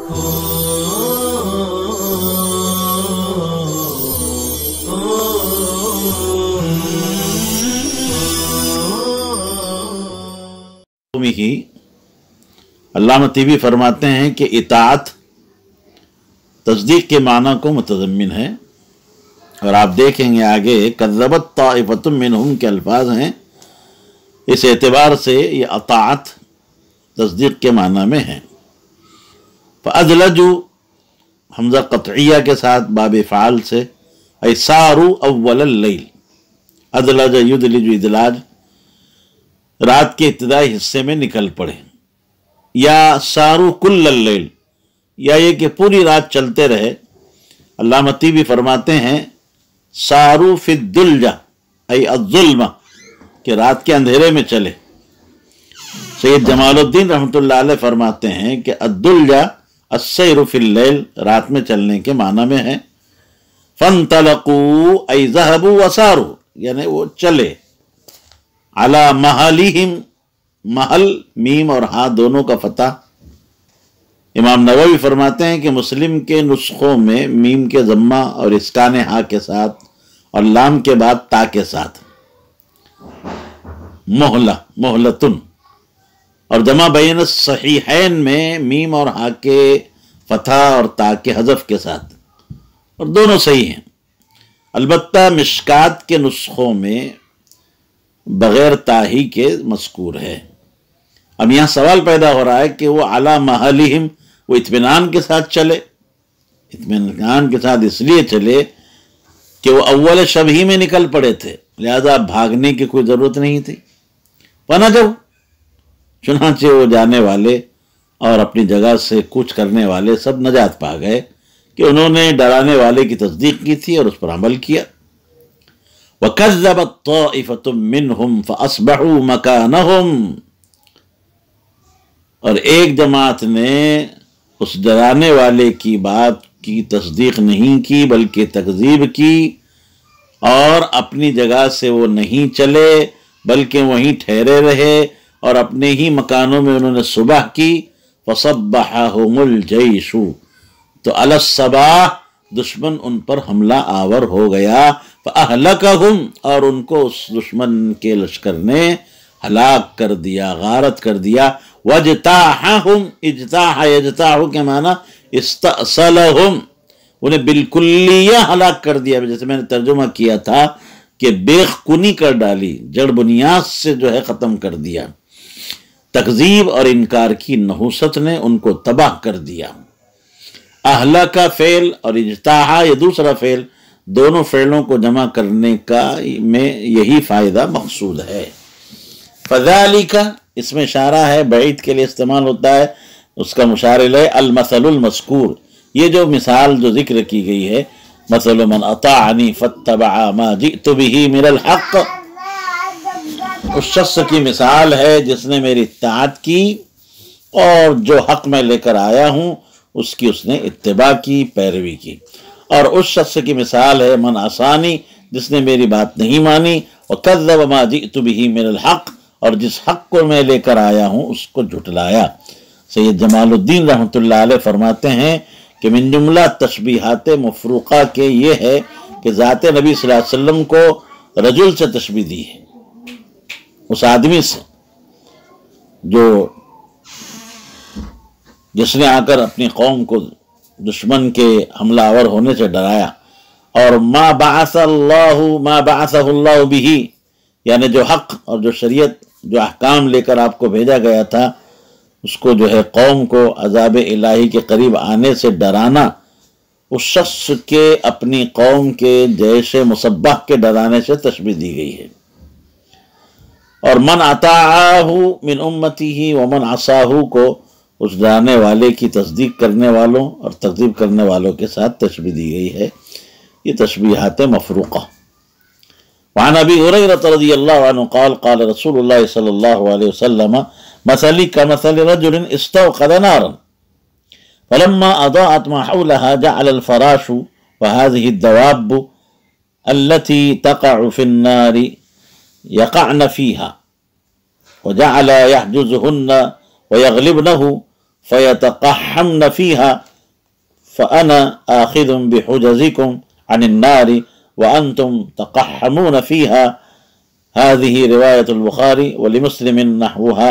ہی علامہ طیبی فرماتے ہیں کہ اطاعت تصدیق کے معنی کو متضمن ہے، اور آپ دیکھیں گے آگے کذبت طائفۃ منہم کے الفاظ ہیں، اس اعتبار سے یہ اطاعت تصدیق کے معنی میں ہے۔ فَأَدْلَجُوا حمزہ قطعیہ کے ساتھ باب فعال سے، اَيْ سَارُوا أَوَّلَ اللَّيْلِ، ادلج یدلج ادلاج، رات کے ابتدائی حصے میں نکل پڑے، یا سارو کل اللیل، یا یہ کہ پوری رات چلتے رہے۔ علامہ طیبی فرماتے ہیں سارو فی الدلجہ ای الظلمہ، کہ رات کے اندھیرے میں چلے۔ سید جمال الدین رحمۃ اللہ علیہ فرماتے ہیں کہ الدلجہ السیر فی اللیل، رات میں چلنے کے معنی میں ہے۔ فانطلقوا ای ذهبوا وساروا، یعنی وہ چلے۔ علی محلہم، محل میم اور ہاں دونوں کا فتح۔ امام نووی فرماتے ہیں کہ مسلم کے نسخوں میں میم کے ضمہ اور اسکان ہاں کے ساتھ اور لام کے بعد تا کے ساتھ محلہ، محلتن، اور جمع بین الصحیحین میں میم اور ہاں کے فتح اور تا کے حذف کے ساتھ، اور دونوں صحیح ہیں۔ البتہ مشکات کے نسخوں میں بغیر تاہی کے مذکور ہے۔ اب یہاں سوال پیدا ہو رہا ہے کہ وہ علی محلہم، وہ اطمینان کے ساتھ چلے، اطمینان کے ساتھ اس لیے چلے کہ وہ اول شب ہی میں نکل پڑے تھے، لہذا بھاگنے کی کوئی ضرورت نہیں تھی۔ فنجوا، چنانچہ وہ جانے والے اور اپنی جگہ سے کوچ کرنے والے سب نجات پا گئے کہ انہوں نے ڈرانے والے کی تصدیق کی تھی اور اس پر عمل کیا۔ وَكَذَّبَتْ طَائِفَةٌ مِّنْهُمْ فَأَصْبَحُوا مَكَانَهُمْ، اور ایک جماعت نے اس ڈرانے والے کی بات کی تصدیق نہیں کی بلکہ تکذیب کی، اور اپنی جگہ سے وہ نہیں چلے بلکہ وہیں ٹھہرے رہے اور اپنے ہی مکانوں میں انہوں نے صبح کی۔ فَصَبَّحَهُمُ الْجَيْشُ، تو علی الصباح دشمن ان پر حملہ آور ہو گیا۔ فَأَهْلَكَهُمْ، اور ان کو اس دشمن کے لشکر نے ہلاک کر دیا، غارت کر دیا۔ وَاجْتَاحَهُمْ، اجتاح یجتاح کے معنی استأصلهم، انہیں بالکلیہ ہلاک کر دیا، جیسے میں نے ترجمہ کیا تھا کہ بیخ کنی کر ڈالی، جڑ بنیاد سے جو ہے ختم کر دیا۔ تکذیب اور انکار کی نحوست نے ان کو تباہ کر دیا۔ اہلا کا فعل اور اجتاحا یہ دوسرا فعل، دونوں فعلوں کو جمع کرنے کا میں یہی فائدہ مقصود ہے۔ فذالک، اس میں اشارہ ہے، بعید کے لیے استعمال ہوتا ہے، اس کا مشار الیہ المثل المذکور، یہ جو مثال جو ذکر کی گئی ہے، مثل من اطاعنی فاتبع ما جئت به من الحق، اس شخص کی مثال ہے جس نے میری اطاعت کی اور جو حق میں لے کر آیا ہوں اس کی اس نے اتباع کی، پیروی کی۔ اور اس شخص کی مثال ہے من عصانی، جس نے میری بات نہیں مانی، وکذب ما جئت به من الحق، اور جس حق کو میں لے کر آیا ہوں اس کو جھٹلایا۔ سید جمال الدین رحمۃ اللہ علیہ فرماتے ہیں کہ من جملہ تشبیہات مفروقہ کے یہ ہے کہ ذات نبی صلی اللہ علیہ وسلم کو رجل سے تشبیہ دی ہے، اس آدمی سے جس نے آ کر اپنی قوم کو دشمن کے حملہ آور ہونے سے ڈرایا۔ اور ما بعثہ اللہ بہ، یعنی جو حق اور جو شریعت، جو احکام لے کر آپ کو بھیجا گیا تھا، اس کو جو ہے قوم کو عذاب الہی کے قریب آنے سے ڈرانا، اس شخص کے اپنی قوم کے جیش مصبح کے ڈرانے سے تشبیہ دی گئی ہے۔ اور من اطاعہ من امتہ ومن عصاہ کو اس ڈرانے والے کی تصدیق کرنے والوں اور تکذیب کرنے والوں کے ساتھ تشبیہ دی گئی ہے۔ یہ تشبیہات مفروقہ۔ وعن ابی ہریرہ رضی اللہ عنہ قال قال رسول اللہ صلی اللہ علیہ وسلم مثلی کمثل رجل استوقد نارا فلما اضاءت ما حولها جعل الفراش وهذه الدواب التي تقع في النار يقعن فيها وجعل يحجزهن ويغلبنه فَيَتَقَحَّمْنَ فِيهَا فَأَنَا آخِذٌ بِحُجَزِكُمْ عَنِ النَّارِ وَأَنْتُمْ تَقَحَّمُونَ فِيهَا. هذه رواية البخاري ولمسلم نحوها.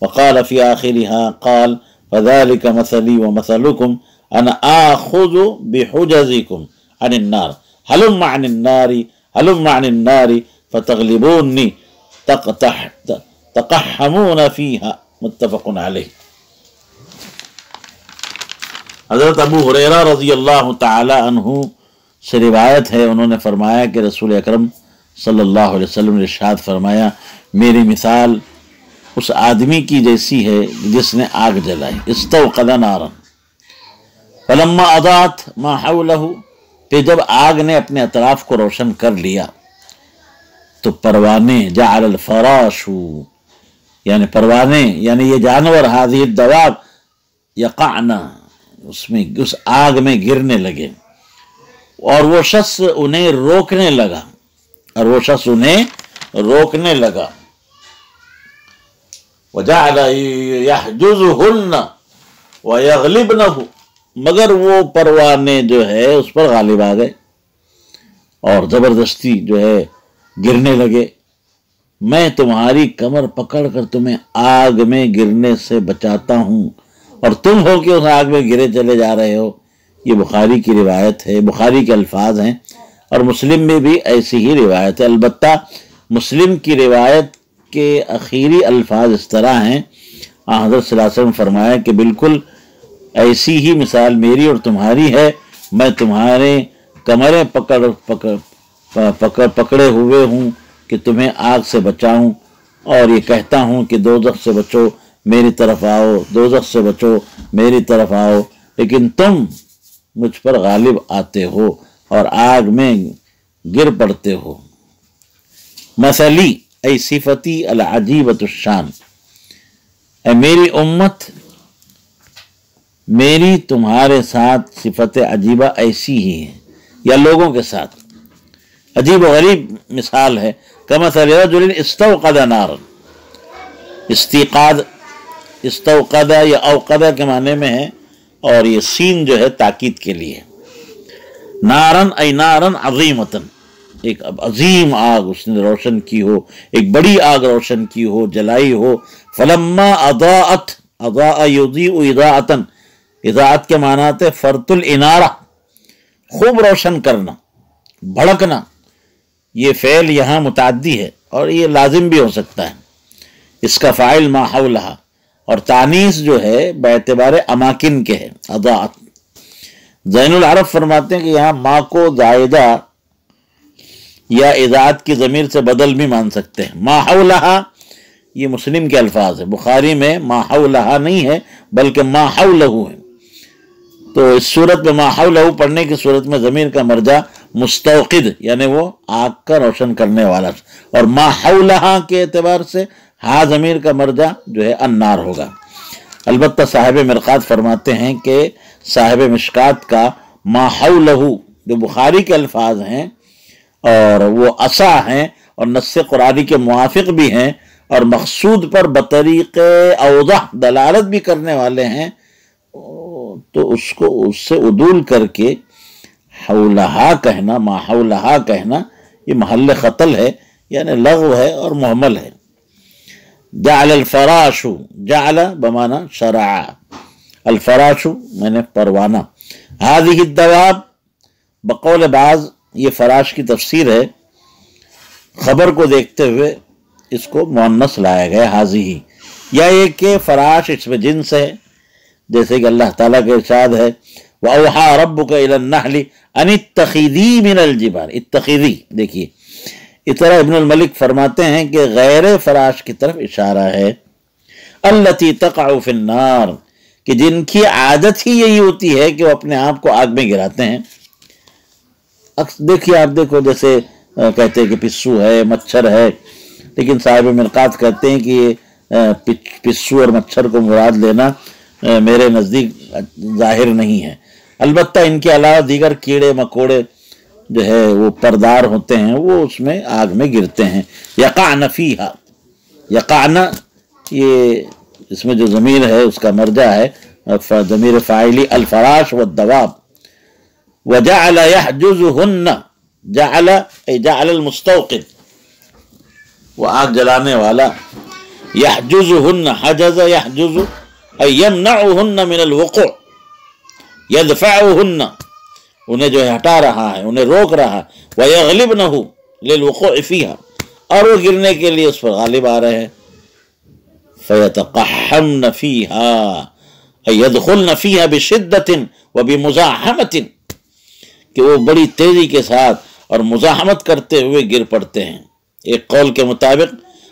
وقال في آخرها قال فذلك مثلي ومثلكم أنا آخذ بحجزكم عن النار هلم عن النار هلم عن النار فتغلبوني تقحمون فيها. متفق علیہ. حضرت ابو ہریرہ رضی اللہ تعالی عنہ سے روایت ہے، انہوں نے فرمایا کہ رسول اکرم صلی اللہ علیہ وسلم نے ارشاد فرمایا میری مثال اس آدمی کی جیسی ہے جس نے آگ جلائی. استوقد نارا فلما اضاءت ما حولہ، پھر جب آگ نے اپنے اطراف کو روشن کر لیا تو پروانے جعل الفراش، یعنی پروانے یعنی یہ جانور هذه الدواب یقعن، اس آگ میں گرنے لگے، اور وہ شخص انہیں روکنے لگا وجعل يحجزهن ويغلبنه، مگر وہ پروانے جو ہے اس پر غالب آ گئے اور زبردستی جو ہے گرنے لگے. میں تمہاری کمر پکڑ کر تمہیں آگ میں گرنے سے بچاتا ہوں اور تم ہو کہ اس آگ میں گرے چلے جا رہے ہو. یہ بخاری کی روایت ہے، بخاری کے الفاظ ہیں، اور مسلم میں بھی ایسی ہی روایت ہے. البتہ مسلم کی روایت کے اخیری الفاظ اس طرح ہیں، حضرت صلی اللہ علیہ وسلم فرمایا کہ بالکل ایسی ہی مثال میری اور تمہاری ہے. میں تمہارے کمریں پکڑے ہوئے ہوں کہ تمہیں آگ سے بچاؤں، اور یہ کہتا ہوں کہ دوزخ سے بچو میری طرف آؤ، دوزخ سے بچو میری طرف آؤ، لیکن تم مجھ پر غالب آتے ہو اور آگ میں گر پڑتے ہو. مثلی ای صفتی العجیبۃ الشان، اے میری امت میری تمہارے ساتھ صفت عجیبہ ایسی ہی ہے، یا لوگوں کے ساتھ عجیب و غریب مثال ہے. کمثل رجل استوقد نارا، استوقد یا اوقد کے معنی میں ہے، اور یہ سین جو ہے تاکید کے لیے. نارن ای نارن عظیمتن، ایک عظیم آگ اس نے روشن کی ہو، ایک بڑی آگ روشن کی ہو، جلائی ہو. فلما اضاءت، اضاء یضیء اضاءتن، اضاءت کے معنات ہے فرط الانارہ، خوب روشن کرنا، بھڑکنا. یہ فعل یہاں متعدی ہے اور یہ لازم بھی ہو سکتا ہے. اس کا فاعل ما حولہا، اور تانیث جو ہے باعتبار اماکن کے ہے اضاءت. زین العرب فرماتے ہیں کہ یہاں ما کو زائدہ یا اضاءت کی ضمیر سے بدل بھی مان سکتے ہیں. ما حولہا یہ مسلم کے الفاظ ہے، بخاری میں ما حولہا نہیں ہے بلکہ ما حولہ ہے. تو اس صورت میں ما حولہ پڑھنے کی صورت میں ضمیر کا مرجع مستوقد یعنی وہ آگ کا روشن کرنے والا، اور ما حولہا کے اعتبار سے ہا ضمیر کا مرجع جو ہے النار ہوگا. البتہ صاحب مرقات فرماتے ہیں کہ صاحب مشکات کا ما حولہ جو بخاری کے الفاظ ہیں اور وہ عصا ہیں اور نص قرآنی کے موافق بھی ہیں اور مقصود پر بطریق اوضح دلالت بھی کرنے والے ہیں، تو اس کو اس سے عدول کر کے حولہا کہنا، ما حولہا کہنا، یہ محل خطل ہے، یعنی لغو ہے اور محمل ہے. جعل الفراش، جعل بمعنی شرع، الفراش میں نے پروانہ. هذه الدواب، بقول بعض یہ فراش کی تفسیر ہے، خبر کو دیکھتے ہوئے اس کو مؤنث لایا گیا هذه، یا یہ کہ فراش اس میں جنس ہے، جیسے کہ اللہ تعالیٰ کا ارشاد ہے وَأَوْحَى رَبُّكَ إِلَى النَّحْلِ أَنِ اتَّخِذِي مِنَ الْجِبَالِ، اتخذی. دیکھیے اس طرح ابن الملک فرماتے ہیں کہ غیر فراش کی طرف اشارہ ہے. الَّتِي تَقَعُ فِي النَّارِ، کہ جن کی عادت ہی یہی ہوتی ہے کہ وہ اپنے آپ کو آگ میں گراتے ہیں. دیکھیے آپ دیکھو جیسے کہتے ہیں کہ پسو ہے، مچھر ہے، لیکن صاحب مرقات کہتے ہیں کہ یہ پسو اور مچھر کو مراد لینا میرے نزدیک ظاہر نہیں ہے. البتہ ان کے علاوہ دیگر کیڑے مکوڑے جو ہے وہ پردار ہوتے ہیں، وہ اس میں آگ میں گرتے ہیں. یقعن فیہا، یقعن یہ اس میں جو ضمیر ہے اس کا مرجع ہے ضمیر فاعلی الفراش والدواب. وجعل يحجزهن، جعل ای جعل المستوقد، وہ آگ جلانے والا، يحجزهن، حجز يحجز ای يمنعهن من الوقوع، يدفعهن، انہیں جو ہے ہٹا رہا ہے، انہیں روک رہا ہے، ويغلبنه للوقوع فيها، اور وہ گرنے کے لیے اس پر غالب آ رہے ہیں. فيتقحمن فيها ای يدخلن فيها بشدة وبمزاحمة، کہ وہ بڑی تیزی کے ساتھ اور مزاحمت کرتے ہوئے گر پڑتے ہیں. ایک قول کے مطابق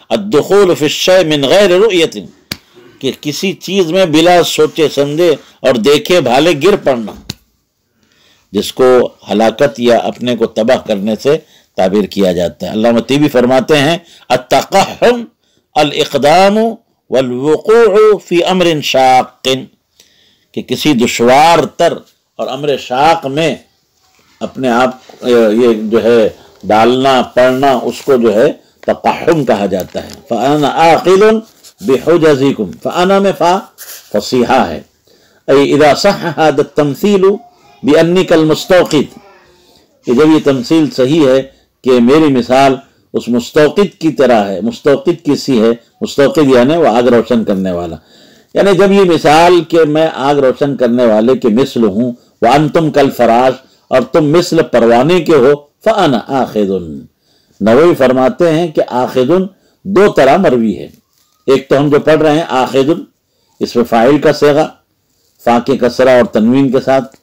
الدخول فی الشیء من غیر رؤیت، کہ کسی چیز میں بلا سوچے سمجھے اور دیکھے بھالے گر پڑنا، جس کو ہلاکت یا اپنے کو تباہ کرنے سے تعبیر کیا جاتا ہے. علامہ طیبی فرماتے ہیں التقحم الاقدام والوقوع فی امر شاق، کہ کسی دشوار تر اور امر شاق میں اپنے آپ یہ جو ہے ڈالنا پڑنا، اس کو جو ہے تقحم کہا جاتا ہے. فَأَنَا آخِذٌ بِحُجَزِكُمْ، فَأَنَا میں فا فصیحہ ہے، ای اذا صح هذا التمثيل بأنك المستوقد، کہ جب یہ تمثیل صحیح ہے کہ میری مثال اس مستوقد کی طرح ہے. مستوقد کسی ہے؟ مستوقد یعنی وہ آگ روشن کرنے والا، یعنی جب یہ مثال کہ میں آگ روشن کرنے والے کے مثل ہوں، وَأَنْتُمْ كَالْفَرَاشِ، اور تم مثل پروانے کے ہو، فَأَنَا آخِذٌ. نووی فرماتے ہیں کہ آخذن دو طرح مروی ہے. ایک تو ہم جو پڑھ رہے ہیں آخذن، اس میں فاعل کا صیغہ فا کے کسرہ اور تنوین کے ساتھ،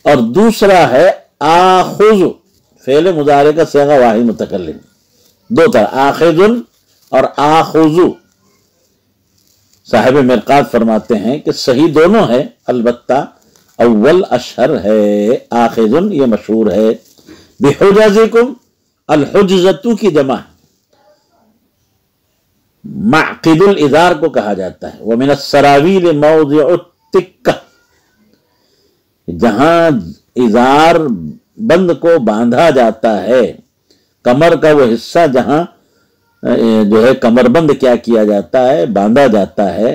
اور دوسرا ہے آخذ فعل مضارع کا صیغہ واحد متکلم. دو طرح آخذن اور آخذ. صاحب مرقات فرماتے ہیں کہ صحیح دونوں ہے، البتہ اول اشہر ہے، آخذن یہ مشہور ہے. بحجزکم، الحجزتو کی جمع ہے، معقد الازار کو کہا جاتا ہے. ومن السراویل موضع التکہ، جہاں ازار بند کو باندھا جاتا ہے، کمر کا وہ حصہ جہاں جو ہے کمر بند کیا کیا جاتا ہے، باندھا جاتا ہے،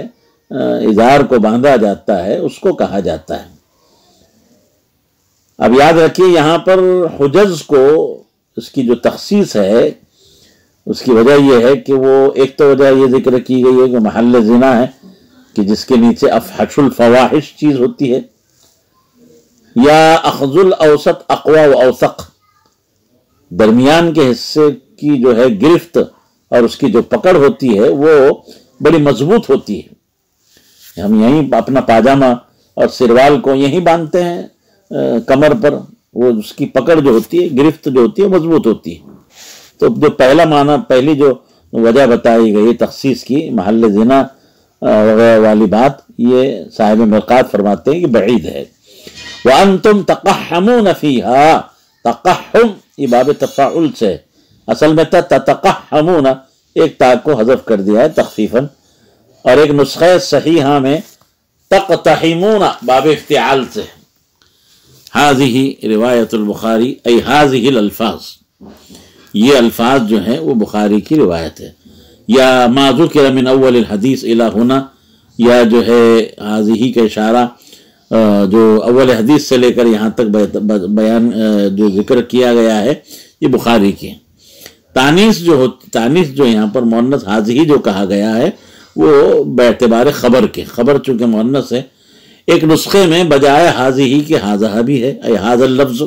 ازار کو باندھا جاتا ہے، اس کو کہا جاتا ہے. اب یاد رکھیے یہاں پر حجز کو اس کی جو تخصیص ہے اس کی وجہ یہ ہے کہ وہ ایک تو وجہ یہ ذکر کی گئی ہے کہ محل زنا ہے، کہ جس کے نیچے افحش الفواحش چیز ہوتی ہے، یا اخذ الاوسط اقوى و اوثق، درمیان کے حصے کی جو ہے گرفت اور اس کی جو پکڑ ہوتی ہے وہ بڑی مضبوط ہوتی ہے. ہم یہیں اپنا پاجامہ اور سروال کو یہیں باندھتے ہیں کمر پر، وہ اس کی پکڑ جو ہوتی ہے، گرفت جو ہوتی ہے مضبوط ہوتی ہے. تو جو پہلا معنی، پہلی جو وجہ بتائی گئی تخصیص کی محل زنا وغیرہ والی بات، یہ صاحب مرقات فرماتے ہیں کہ بعید ہے. وَأَنْتُمْ تَقَحَّمُونَ فِيهَا، تقحم یہ باب تفاعل سے، اصل میں تھا تتقحمون، ایک تا کو حذف کر دیا ہے تخفیفاً، اور ایک نسخہ صحیحہ میں تقتحمون باب افتعال سے. هذه روایت البخاری ای هذه الالفاظ، یہ الفاظ جو ہیں وہ بخاری کی روایت ہے. یا ما ذکر من اول الحدیث الى هنا، یا جو ہے هذه کا اشارہ جو اول حدیث سے لے کر یہاں تک بیان جو ذکر کیا گیا ہے یہ بخاری کی. تانیث جو یہاں پر مؤنث هذه جو کہا گیا ہے وہ باعتبار خبر کے، خبر چونکہ مؤنث ہے، ایک نسخے میں بجائے هذه کے هذا بھی ہے، اے هذا اللفظ.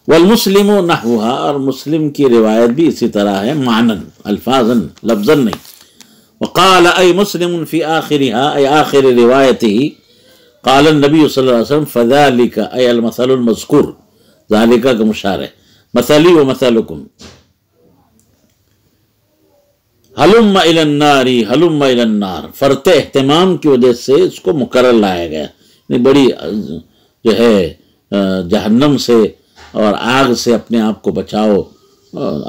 والمسلم نحوها، اور مسلم کی روایت بھی اسی طرح ہے، معنن الفاظا لفظا نہیں. وقال اے مسلم فی آخرها، اے آخر روایته، قال النبی صلی اللہ علیہ وسلم فذلك اے المثل المذکور، ذالک کا مشار ہے، مثلی و مثلکم. ہلم الی النار، ہلم الی النار، فرط اہتمام کی وجہ سے اس کو مکرر لایا گیا، بڑی جو ہے جہنم سے اور آگ سے اپنے آپ کو بچاؤ.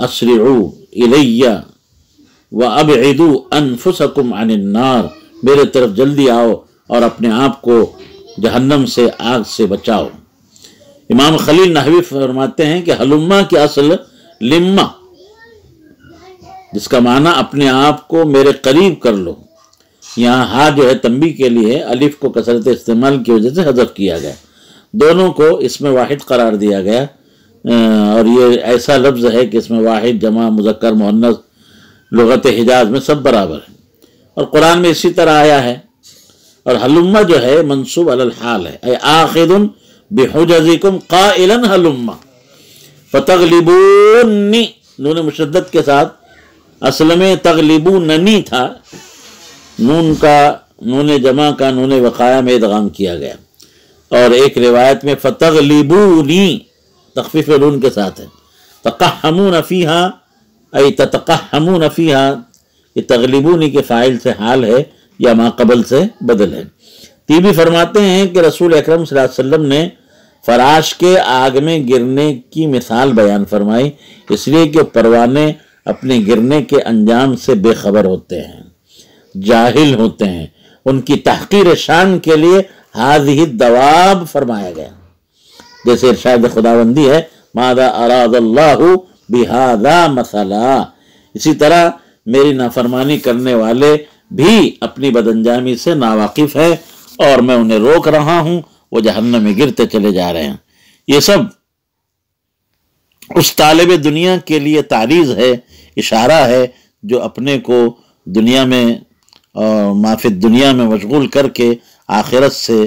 اسرعوا الی وابعدوا انفسکم عن النار، میرے طرف جلدی آؤ اور اپنے آپ کو جہنم سے، آگ سے بچاؤ. امام خلیل نحوی فرماتے ہیں کہ ہلما کی اصل لما، جس کا معنی اپنے آپ کو میرے قریب کر لو، یہاں ہا جو ہے تنبیہ کے لیے، الف کو کثرت استعمال کی وجہ سے حذف کیا گیا، دونوں کو اس میں واحد قرار دیا گیا، اور یہ ایسا لفظ ہے کہ اس میں واحد، جمع، مذکر، مؤنث لغت حجاز میں سب برابر ہے، اور قرآن میں اسی طرح آیا ہے۔ اور ہلما جو ہے منصوب علی الحال ہے، اے آخذ بحجزکم قائلا ہلما فتغلبونی، نون مشدد کے ساتھ، اصل میں تغلبوننی تھا، نون جمع کا نون وقایہ میں ادغام کیا گیا، اور ایک روایت میں فتغلبونی تخفیف نون کے ساتھ ہے۔ تقحمون فیہا ای تتقحمون فیہا، یہ تغلبونی کے فاعل سے حال ہے یا ما قبل سے بدل ہے۔ تیبی فرماتے ہیں کہ رسول اکرم صلی اللہ علیہ وسلم نے فراش کے آگ میں گرنے کی مثال بیان فرمائی، اس لیے کہ پروانے اپنے گرنے کے انجام سے بے خبر ہوتے ہیں، جاہل ہوتے ہیں، ان کی تحقیر شان کے لیے ہذہ الدواب فرمایا گیا، جیسے ارشاد خداوندی ہے ماذا اراد اللہ بہذا مثلا۔ اسی طرح میری نافرمانی کرنے والے بھی اپنی بدانجامی سے ناواقف ہے، اور میں انہیں روک رہا ہوں، وہ جہنم میں گرتے چلے جا رہے ہیں۔ یہ سب اس طالب دنیا کے لیے تعریض ہے، اشارہ ہے، جو اپنے کو دنیا میں اور ما فی الدنیا میں مشغول کر کے آخرت سے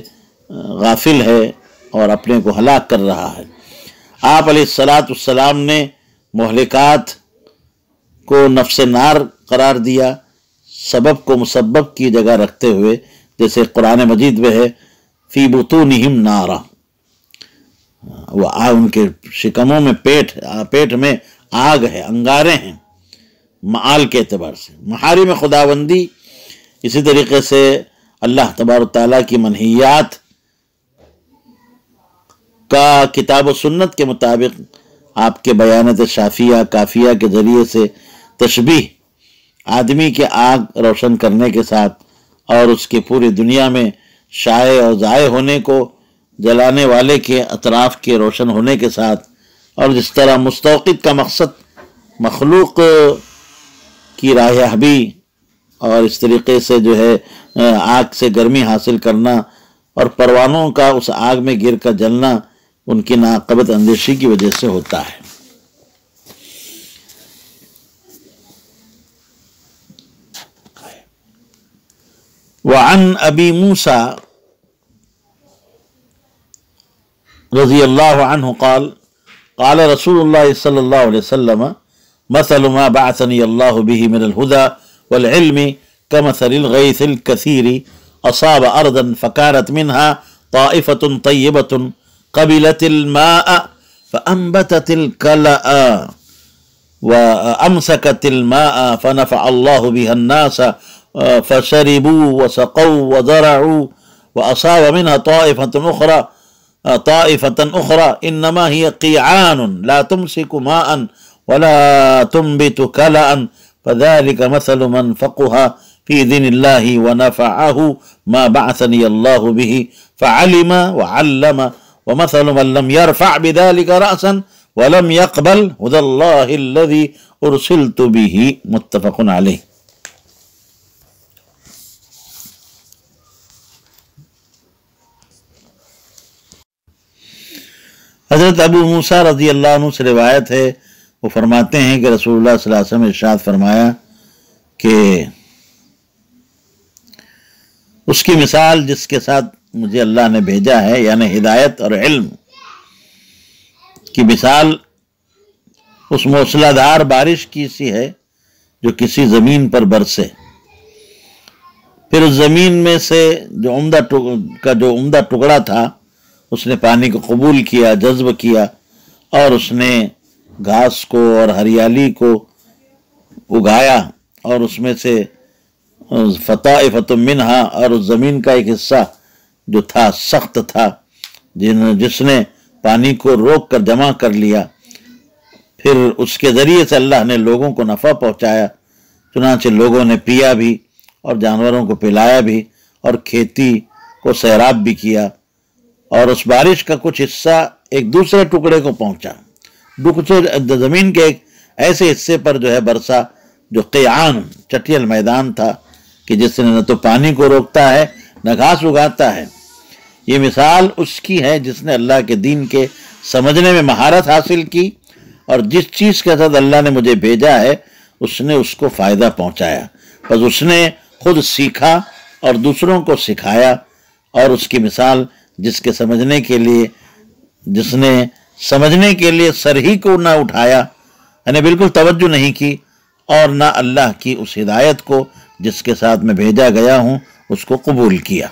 غافل ہے اور اپنے کو ہلاک کر رہا ہے۔ آپ علیہ السلام نے مہلکات کو نفس نار قرار دیا، سبب کو مسبب کی جگہ رکھتے ہوئے، جیسے قرآن مجید میں ہے فی بطونہم نارا، وہ ان کے شکموں میں پیٹ میں آگ ہے، انگارے ہیں، معال کے اعتبار سے۔ محارم خداوندی اسی طریقے سے اللہ تبارک و تعالیٰ کی منہیات کا کتاب و سنت کے مطابق آپ کے بیانات شافیہ کافیہ کے ذریعے سے تشبیہ آدمی کے آگ روشن کرنے کے ساتھ اور اس کی پوری دنیا میں شائع اور ضائع ہونے کو جلانے والے کے اطراف کے روشن ہونے کے ساتھ، اور جس طرح مستوقد کا مقصد مخلوق کی راہبی اور اس طریقے سے جو ہے آگ سے گرمی حاصل کرنا، اور پروانوں کا اس آگ میں گر کر جلنا ان کی ناقابت اندیشی کی وجہ سے ہوتا ہے۔ وعن ابی موسیٰ رضی اللہ عنہ قال قال رسول اللہ صلی اللہ علیہ وسلم مثل ما بعثنی اللہ به من الہدى والعلم كمثل الغيث الكثير أصاب أرضا فكانت منها طائفة طيبة قبلت الماء فأنبتت الكلأ وأمسكت الماء فنفع الله بها الناس فشربوا وسقوا وزرعوا، وأصاب منها طائفة أخرى إنما هي قيعان لا تمسك ماء ولا تنبت كلأ فذلك مثل من فقه في دين الله ونفعه ما بعثني الله به فعلم وعلم، ومثل من لم يرفع بذلك رأسا ولم يقبل هدى الله الذي أرسلت به، متفق عليه۔ حضرت ابو موسیٰ رضی اللہ عنہ سے روایت ہے، وہ فرماتے ہیں کہ رسول اللہ صلی اللہ علیہ وسلم نے ارشاد فرمایا کہ اس کی مثال جس کے ساتھ مجھے اللہ نے بھیجا ہے، یعنی ہدایت اور علم کی مثال اس موسلا دھار بارش کی سی ہے جو کسی زمین پر برسے، پھر اس زمین میں سے جو عمدہ ٹکڑا تھا اس نے پانی کو قبول کیا، جذب کیا، اور اس نے گھاس کو اور ہریالی کو اگایا، اور اس میں سے فطائفۃ منہا، اور اس زمین کا ایک حصہ جو تھا سخت تھا، جس نے پانی کو روک کر جمع کر لیا، پھر اس کے ذریعے سے اللہ نے لوگوں کو نفع پہنچایا، چنانچہ لوگوں نے پیا بھی اور جانوروں کو پلایا بھی اور کھیتی کو سیراب بھی کیا، اور اس بارش کا کچھ حصہ ایک دوسرے ٹکڑے کو پہنچا، زمین کے ایک ایسے حصے پر جو ہے برسا جو قیعان چٹیل میدان تھا، کہ جس نے نہ تو پانی کو روکتا ہے نہ گھاس اگاتا ہے۔ یہ مثال اس کی ہے جس نے اللہ کے دین کے سمجھنے میں مہارت حاصل کی، اور جس چیز کے ساتھ اللہ نے مجھے بھیجا ہے اس نے اس کو فائدہ پہنچایا، بس اس نے خود سیکھا اور دوسروں کو سکھایا۔ اور اس کی مثال جس نے سمجھنے کے لیے سر ہی کو نہ اٹھایا، یعنی بالکل توجہ نہیں کی، اور نہ اللہ کی اس ہدایت کو جس کے ساتھ میں بھیجا گیا ہوں اس کو قبول کیا۔